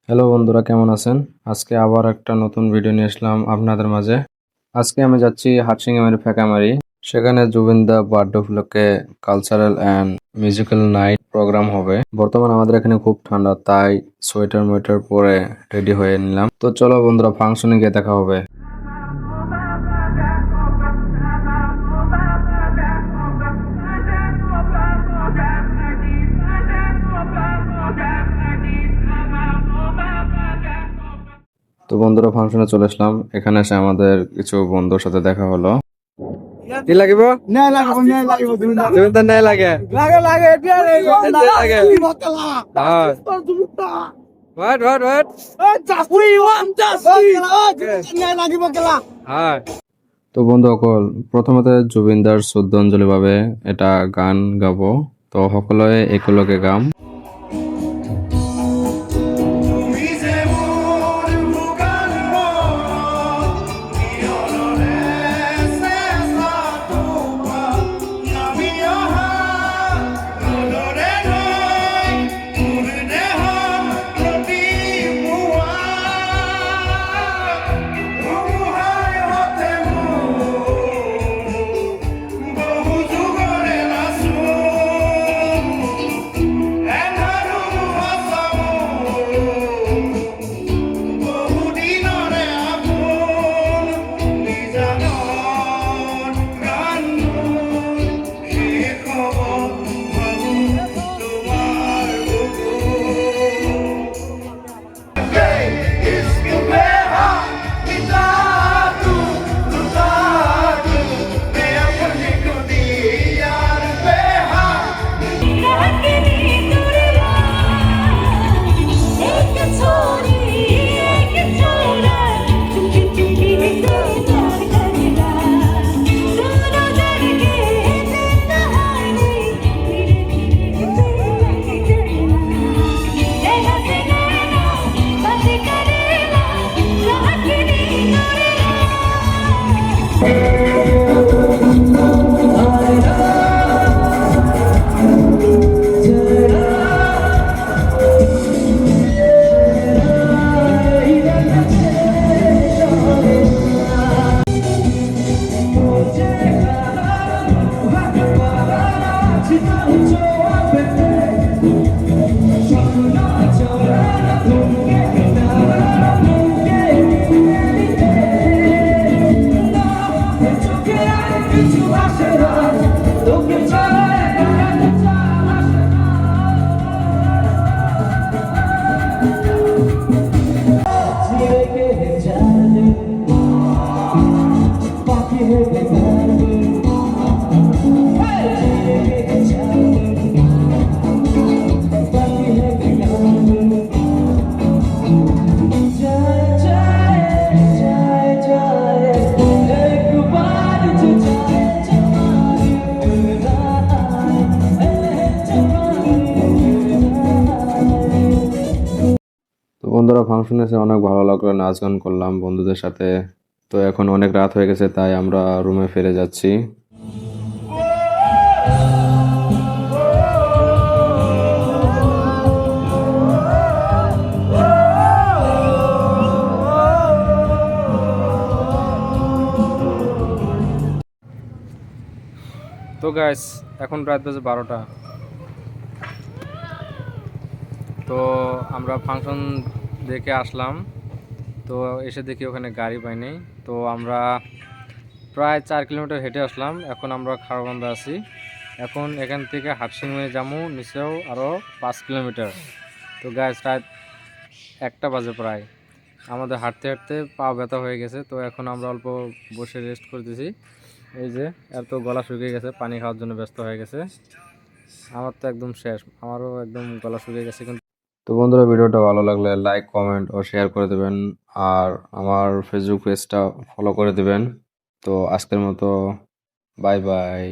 Hello বন্ধুরা, কেমন আছেন? আজকে আবার একটা নতুন ভিডিও নিয়ে আসলাম আপনাদের মাঝে। আজকে আমি যাচ্ছি হাটসিংমারি ফেকামারি। সেখানে জুবিনদা বার্থডে উপলক্ষে cultural and musical night programme হবে। বর্তমানে আমাদের এখানে খুব ঠান্ডা, তাই সোয়েটার মোয়েটার পরে রেডি হয়ে নিলাম। তো চলো বন্ধুরা, ফাংশনে গিয়ে দেখা হবে। তো বন্ধুরা, ফাংশনে চলে আসলাম। এখানে এসে আমাদের কিছু বন্ধুর সাথে দেখা হলো। কি লাগিব তুমি তো নাই লাগে তো বন্ধু অকল প্রথমতে জুবিনদার শ্রদ্ধাঞ্জলি ভাবে এটা গান গাবো। তো সকলে একেলগে গাম। তো বন্ধুরা, ফাংশনে এসে অনেক ভালো লাগলো, নাচ গান করলাম বন্ধুদের সাথে। তো এখন অনেক রাত হয়ে গেছে, তাই আমরা রুমে ফিরে যাচ্ছি। তো গাইস, এখন রাত বাজে 12টা। তো আমরা ফাংশন দেখে আসলাম। তো এসে দেখি ওখানে গাড়ি পাইনি। তো আমরা প্রায় 4 কিলোমিটার হেঁটে আসলাম। এখন আমরা খারবান্ধা আছি। এখন এখান থেকে হাটসিংমারি যাবো, নিচেও আরও 5 কিলোমিটার। তো গাইস, রাত 1টা বাজে প্রায়। আমাদের হাঁটতে হাঁটতে পা ব্যথা হয়ে গেছে। তো এখন আমরা অল্প বসে রেস্ট করতেছি। এই যে এত গলা শুকিয়ে গেছে, পানি খাওয়ার জন্য ব্যস্ত হয়ে গেছে। আমার তো একদম শেষ, আমারও একদম গলা শুকিয়ে গেছে। কিন্তু তো বন্ধুরা, ভিডিওটা ভালো লাগলে লাইক, কমেন্ট ও শেয়ার করে দেবেন। আর আমার ফেসবুক পেজটা ফলো করে দেবেন। তো আজকের মতো বাই বাই।